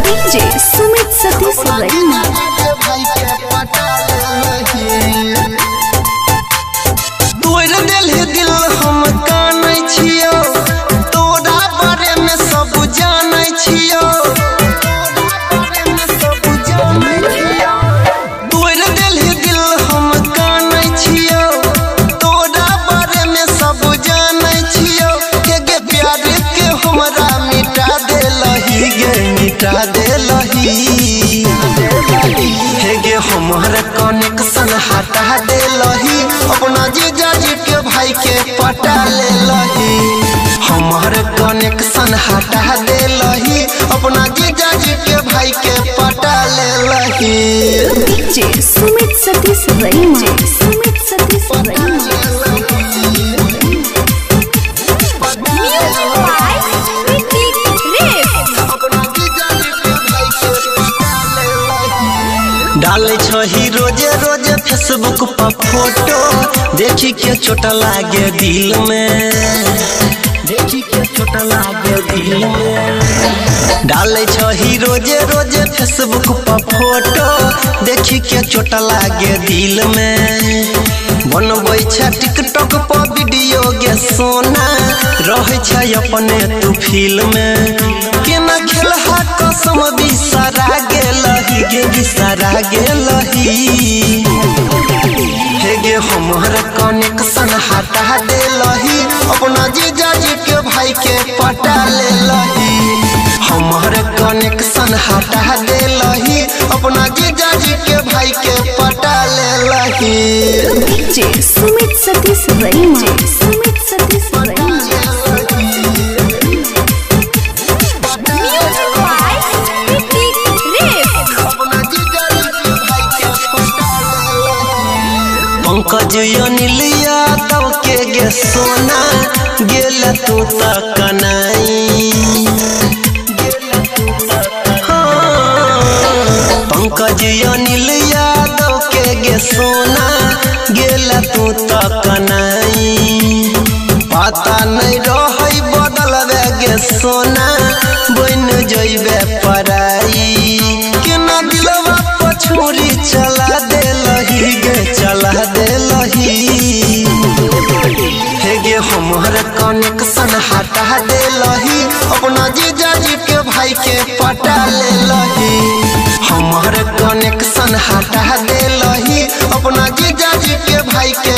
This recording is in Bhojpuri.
डीजे सुमित सतीश सरेगामा तोड़ देलही दिल हम कानै छियो तोरा बारे में सब जानै छियो तोड़ देलही दिल हम कानै छियो तोरा बारे में सब जानै छियो के प्यार के हमरा मिटा देलही गे मिटा देलही हे गे हमारा कनेक्शन हटा देलही अपना जीजा जी के भाई के पटा लेलही हमारा कनेक्शन हटा देलही अपना जीजा जी के भाई के पटा लेलही डीजे सुमित सतीश सरेगामा सुमित सतीश सरेगामा डाले छही रोजे रोजे फेसबुक पर फोटो देखी के चोट लागे दिल में देखी के चोट लागे दिल में डाले छही रोजे रोजे फेसबुक पर फोटो देखी के चोट लागे दिल में बनबै छै टिकटॉक पर वीडियो गे सोना रहै छै अपने तू फिल्म में केना खेलहा कसम बिसरा गेलही गे बिसरा गेलही हे गे हमारा कनेक्शन हटा देलही अपना जीजा जी के भाई के पटा लेलही हमारा कनेक्शन हटा देलही अपना जीजा जी के भाई के पटा लेलही डीजे सुमित सतीश सरेगामा सुमित सतीश सरेगामा पंकज अनिल यादव के गे सोना गेल तू तक कनाई पंकज अनिल यादव के गे सोना गेल तू तक कनाई पता नहीं रही बदलबे गे सोना बन जइबे पराई केना दिलवा पर छुरी चला देलही गे चला देलही हे गे हमारा कनेक्शन हटा देलही अपना जीजा जी के भाई के पटा लेलही हमारा कनेक्शन हटा देलही अपना जीजा जी के भाई के